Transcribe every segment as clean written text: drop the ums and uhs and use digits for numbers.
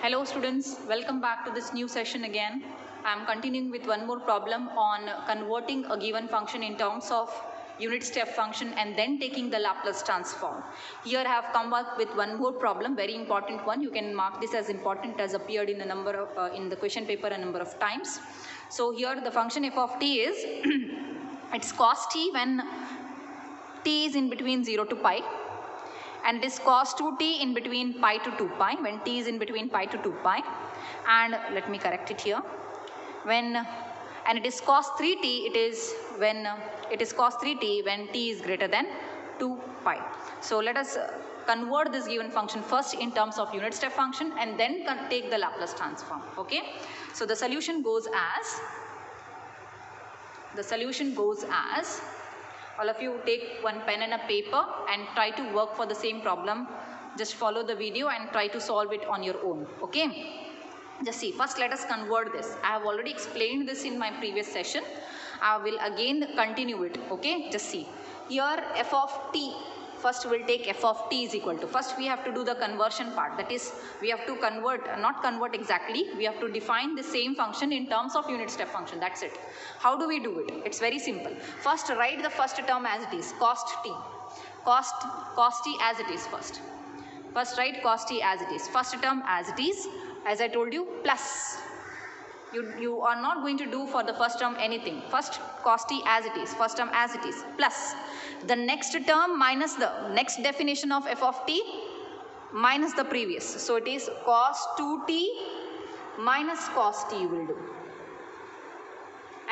Hello students, welcome back to this new session again. I am continuing with one more problem on converting a given function in terms of unit step function and then taking the Laplace transform. Here I have come up with one more problem, very important one. You can mark this as important as appeared in a number of in the question paper a number of times. So here the function f of t is it's cos t when t is in between 0 to pi, and it is cos 2t in between pi to 2 pi when t is in between pi to 2 pi, and let me correct it here, and it is cos 3t when t is greater than 2 pi. So let us convert this given function first in terms of unit step function and then take the Laplace transform. Okay, so the solution goes as all of you take one pen and a paper and try to work for the same problem. Just follow the video and try to solve it on your own. Okay, just see, first let us convert this. I have already explained this in my previous session. I will again continue it. Okay, just see here f of t. First we'll take f of t is equal to, first we have to do the conversion part, that is we have to not convert exactly, we have to define the same function in terms of unit step function. That's it. How do we do it? It's very simple. First write the first term as it is, cos t as it is. First write cos t as it is, first term as it is, as I told you, plus you are not going to do for the first term anything. First cos t as it is, first term as it is, plus the next term minus the next definition of f of t minus the previous. So it is cos 2t minus cos t you will do.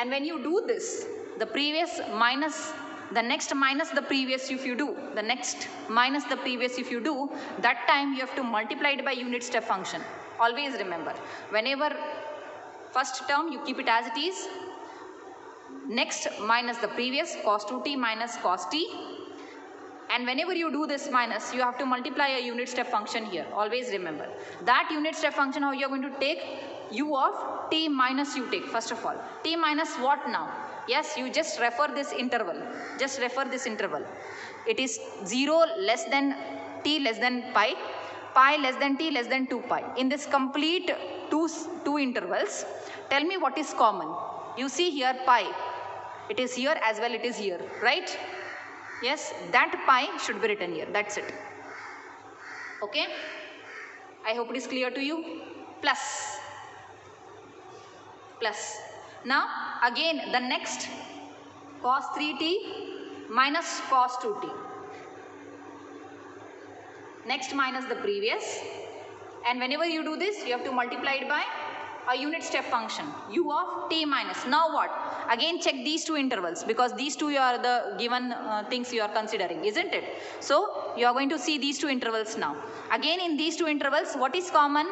And when you do this, the previous minus the next minus the previous, if you do the next minus the previous, if you do that time you have to multiply it by unit step function. Always remember, whenever first term you keep it as it is, next minus the previous, cos 2t minus cos t, and whenever you do this minus you have to multiply a unit step function here. Always remember that unit step function, how you are going to take u of t minus you take. First of all, t minus what now? Yes, you just refer this interval, it is 0 less than t less than pi, pi less than t less than 2 pi. In this complete two intervals, tell me what is common. You see here pi, it is here as well, it is here, right? Yes, that pi should be written here. That's it. Okay, I hope it is clear to you. Plus now again the next cos 3t minus cos 2t, next minus the previous, and whenever you do this you have to multiply it by a unit step function u of t minus. Now what? Again check these two intervals, because these two are the given things you are considering, isn't it? So you are going to see these two intervals now. Again in these two intervals, what is common?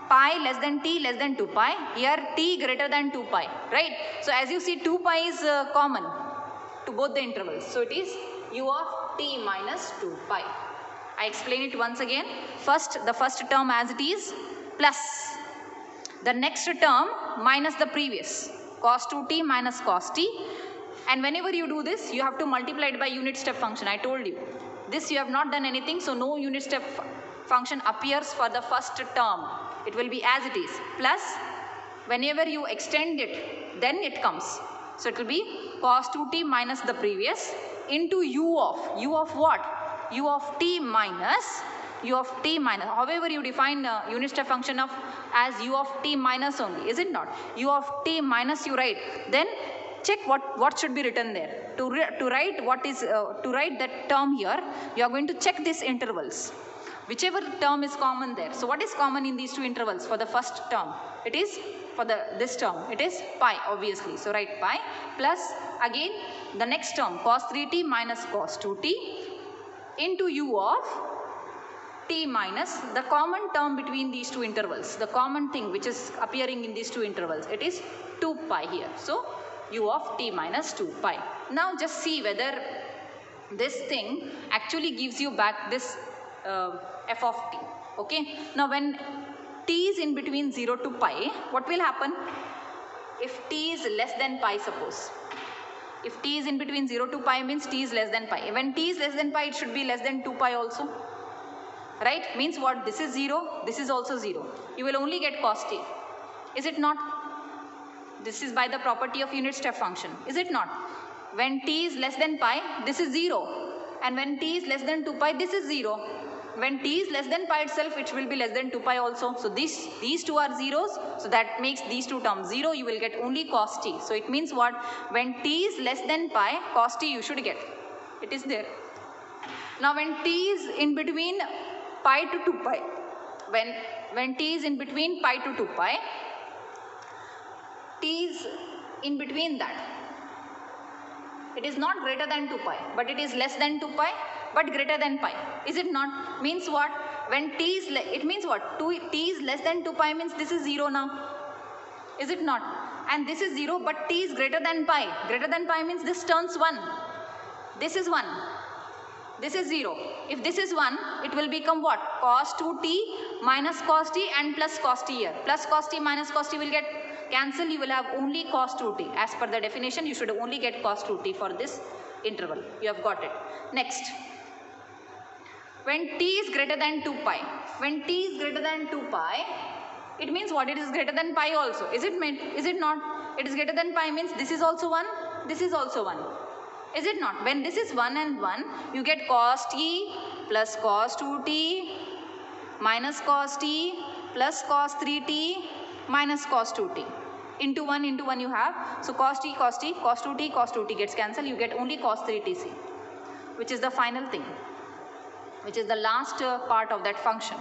Pi less than t less than 2 pi, here t greater than 2 pi, right? So as you see 2 pi is common to both the intervals, so it is u of t minus 2 pi. I explain it once again. First the first term as it is, plus the next term minus the previous, cos 2t minus cos t, and whenever you do this you have to multiply it by unit step function. I told you this, you have not done anything, so no unit step function appears for the first term. It will be as it is, plus whenever you extend it then it comes, so it will be cos 2t minus the previous into u of what? U of t minus, however you define unit step function of as u of t minus only, is it not? U of t minus you write, then check what should be written there. To write what is to write that term here, you are going to check these intervals, whichever term is common there. So what is common in these two intervals? For the first term it is, for this term it is pi, obviously, so write pi, plus again the next term cos 3t minus cos 2t into u of t minus the common term between these two intervals, the common thing which is appearing in these two intervals, it is 2 pi here, so u of t minus 2 pi. Now just see whether this thing actually gives you back this f of t. Okay, now when t is in between 0 to pi, what will happen? If t is less than pi, suppose if t is in between 0 to pi means t is less than pi. When t is less than pi, it should be less than 2 pi also. right? Means what? This is 0, this is also 0. You will only get cos t. Is it not? This is by the property of unit step function. Is it not? When t is less than pi, this is 0. And when t is less than 2 pi, this is 0. When t is less than pi itself, it will be less than 2 pi also. So these two are zeros. So that makes these two terms 0. You will get only cos t. So it means what? When t is less than pi, cos t you should get. It is there. Now when t is in between pi to 2 pi, when t is in between pi to 2 pi, t is in between that. It is not greater than 2 pi, but it is less than 2 pi, but greater than pi. Is it not? Means what? When t is, it means what? T is less than 2 pi means this is 0 now. Is it not? And this is 0, but t is greater than pi. Greater than pi means this turns 1. This is 1. This is 0. If this is 1, it will become what? Cos 2t minus cos t and plus cos t here. Plus cos t minus cos t will get cancel. You will have only cos 2t. As per the definition, you should only get cos 2t for this interval. You have got it. Next. When t is greater than 2 pi. When t is greater than 2 pi, it means what? It is greater than pi also. Is it not? It is greater than pi means this is also 1. This is also 1. Is it not? When this is 1 and 1, you get cos t plus cos 2t minus cos t plus cos 3t minus cos 2t. Into 1 you have. So cos t, cos 2t gets cancelled. You get only cos 3tc, which is the final thing, which is the last part of that function.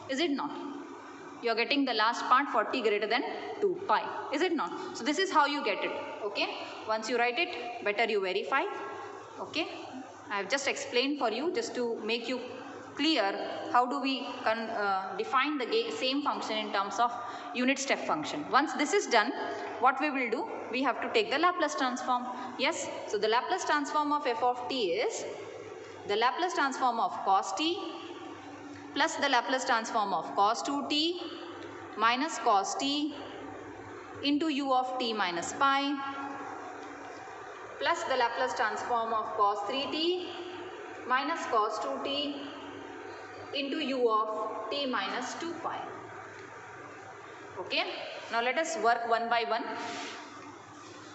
Is it not? You are getting the last part for t greater than 2 pi. Is it not? So this is how you get it. Okay. Once you write it, better you verify. Okay. I have just explained for you just to make you clear how do we define the same function in terms of unit step function. Once this is done, what we will do? We have to take the Laplace transform. Yes. So the Laplace transform of f of t is the Laplace transform of cos t plus the Laplace transform of cos 2t minus cos t into u of t minus pi plus the Laplace transform of cos 3t minus cos 2t into u of t minus 2 pi. Okay. Now let us work one by one.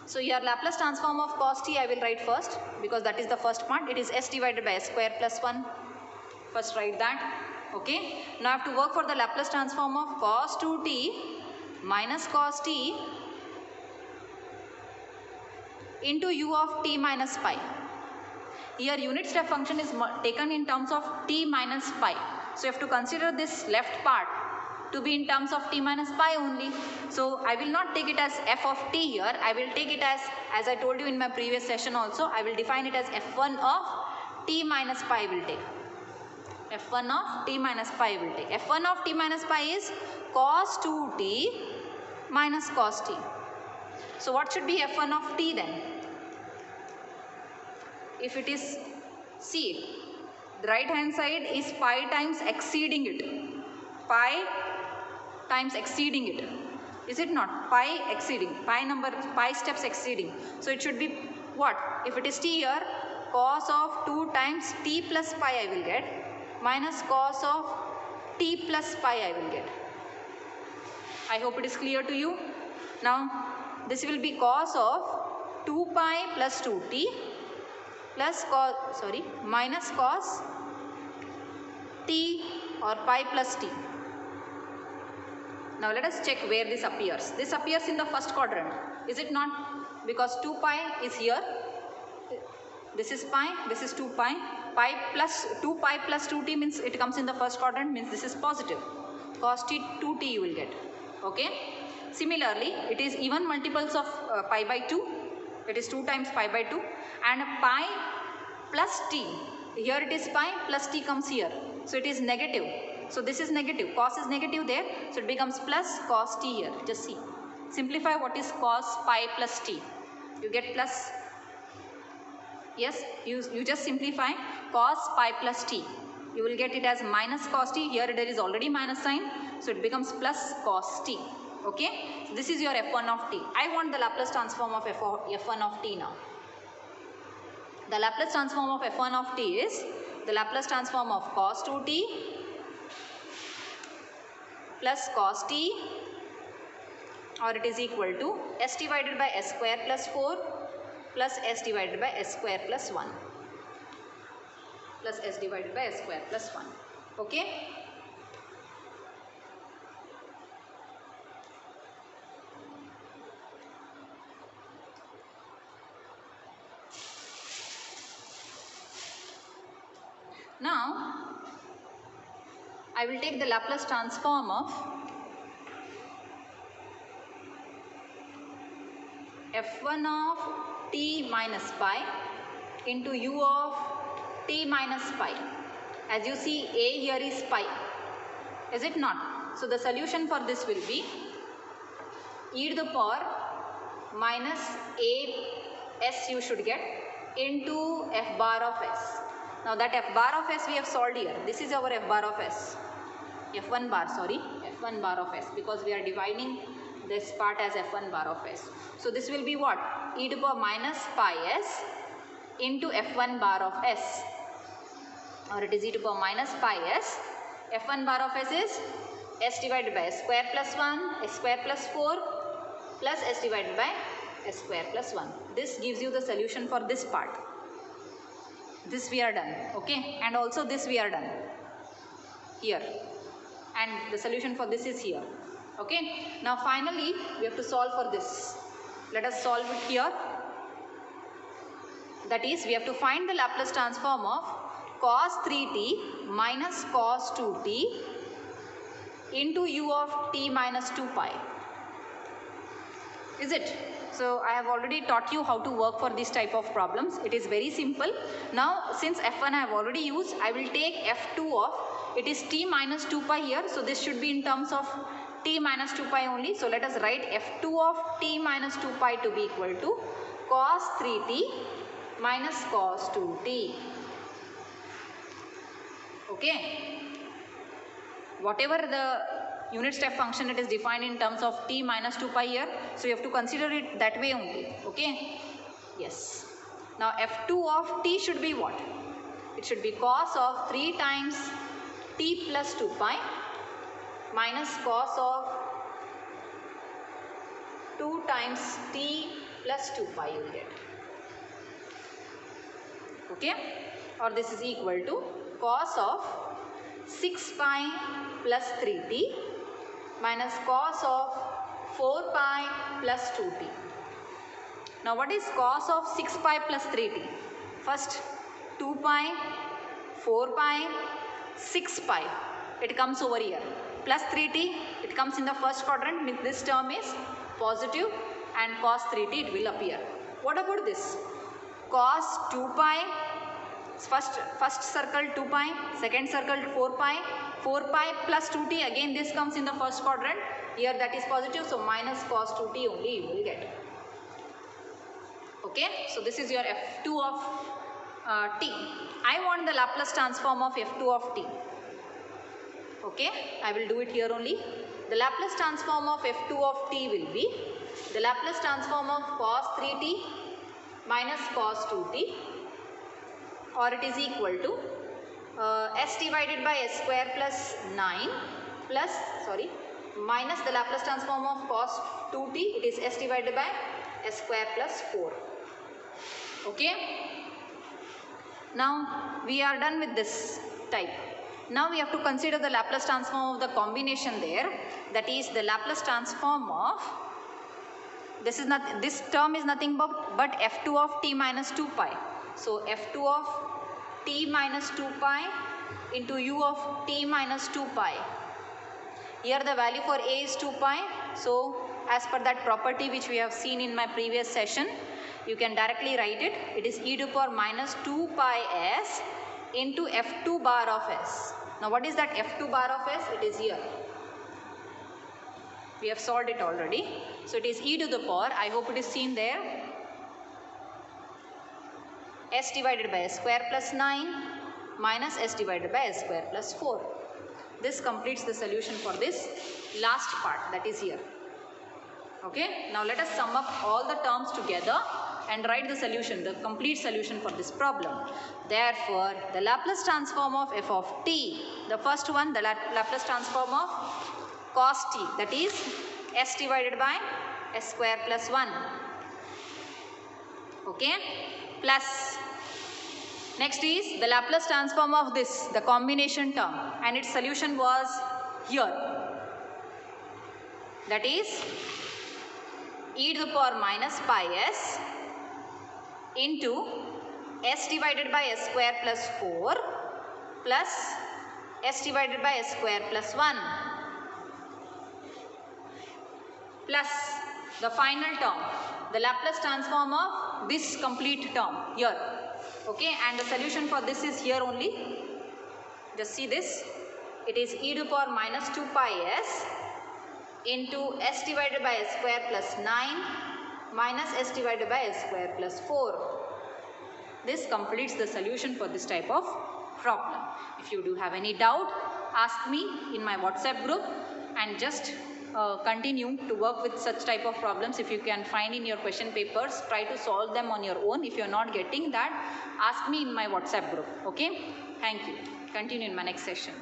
So your Laplace transform of cos t I will write first because that is the first part. It is s divided by s square plus 1. First write that. Okay. Now I have to work for the Laplace transform of cos 2t minus cos t into u of t minus pi. Here unit step function is taken in terms of t minus pi. So you have to consider this left part to be in terms of t minus pi only. So I will not take it as f of t here. I will take it as I told you in my previous session also, I will define it as f1 of t minus pi will take. f1 of t minus pi will take. f1 of t minus pi is cos 2t minus cos t. So what should be f1 of t then? If it is, see, the right hand side is pi times exceeding it. Pi times exceeding it. Is it not? Pi exceeding. Pi steps exceeding. So it should be what? If it is t here, cos of 2 times t plus pi I will get minus cos of t plus pi I will get. I hope it is clear to you. Now this will be cos of 2 pi plus 2t plus minus cos t or pi plus t. Now let us check where this appears. This appears in the first quadrant. Is it not? Because 2 pi is here. This is pi, this is 2 pi. Pi plus 2 pi plus 2t means it comes in the first quadrant, means this is positive. Cos t 2t you will get. Okay. Similarly, it is even multiples of pi by 2. It is 2 times pi by 2 and pi plus t. Here it is pi plus t comes here. So it is negative. So this is negative. Cos is negative there. So it becomes plus cos t here. Just see. Simplify what is cos pi plus t. You get plus. Yes, you just simplify cos pi plus t. You will get it as minus cos t. Here there is already minus sign. So it becomes plus cos t. Okay. So this is your f1 of t. I want the Laplace transform of f1 of t now. The Laplace transform of f1 of t is the Laplace transform of cos 2t plus cos t, or it is equal to s divided by s square plus 4 plus s divided by s square plus 1 plus s divided by s square plus 1. Okay. Now I will take the Laplace transform of f1 of t minus pi into u of t minus pi. As you see, a here is pi, is it not? So the solution for this will be e to the power minus a s you should get into f bar of s. Now that f bar of s we have solved here. This is our f bar of s. f1 bar, sorry, f1 bar of s, because we are dividing this part as f1 bar of s. So this will be what? E to the power minus pi s into f1 bar of s, or it is e to the power minus pi s. f1 bar of s is s divided by s square plus 1, s square plus 4 plus s divided by s square plus 1. This gives you the solution for this part. This we are done, okay, and also this we are done here, and the solution for this is here. Okay, now finally we have to solve for this. Let us solve it here. That is, we have to find the Laplace transform of cos 3t minus cos 2t into u of t minus 2 pi. Is it? So I have already taught you how to work for this type of problems. It is very simple. Now since f1 I have already used, I will take f2 of, it is t minus 2 pi here. So this should be in terms of t minus 2 pi only. So let us write f2 of t minus 2 pi to be equal to cos 3t minus cos 2t. Okay. Whatever the unit step function, it is defined in terms of t minus 2 pi here. So you have to consider it that way only. Okay. Yes. Now f2 of t should be what? It should be cos of 3 times t plus 2 pi minus cos of 2 times t plus 2 pi you will get. Okay. Or this is equal to cos of 6 pi plus 3t minus cos of 4 pi plus 2t. Now what is cos of 6 pi plus 3t? First 2 pi, 4 pi, 6 pi. It comes over here. Plus 3t, it comes in the first quadrant. This term is positive, and cos 3t it will appear. What about this? Cos 2 pi, first circle 2 pi, second circle 4 pi, 4 pi plus 2t, again this comes in the first quadrant. Here that is positive, so minus cos 2t only you will get. Okay, so this is your f2 of t. I want the Laplace transform of f2 of t. Okay, I will do it here only. The Laplace transform of f2 of t will be the Laplace transform of cos 3t minus cos 2t, or it is equal to s divided by s square plus 9 plus, sorry, minus the Laplace transform of cos 2t, it is s divided by s square plus 4. Okay. Now we are done with this type. Now we have to consider the Laplace transform of the combination there. That is the Laplace transform of, this term is nothing but f2 of t minus 2 pi. So f2 of t minus 2 pi into u of t minus 2 pi. Here the value for a is 2 pi. So as per that property which we have seen in my previous session, you can directly write it. It is e to the power minus 2 pi s into f2 bar of s. Now what is that f2 bar of s? It is here. We have solved it already. So it is e to the power, I hope it is seen there, s divided by s square plus 9 minus s divided by s square plus 4. This completes the solution for this last part, that is here. Okay. Now let us sum up all the terms together and write the solution, the complete solution for this problem. Therefore, the Laplace transform of f of t, the first one, the Laplace transform of cos t, that is s divided by s square plus 1. Okay, plus next is the Laplace transform of this, the combination term, and its solution was here. That is e to the power minus pi s into s divided by s square plus 4 plus s divided by s square plus 1 plus the final term, the Laplace transform of this complete term here. Okay, and the solution for this is here only. Just see this. It is e to the power minus 2 pi s into s divided by s square plus 9 minus s divided by s square plus 4. This completes the solution for this type of problem. If you do have any doubt, ask me in my WhatsApp group, and just continue to work with such type of problems. If you can find in your question papers, try to solve them on your own. If you are not getting that, ask me in my WhatsApp group. Okay, thank you. Continue in my next session.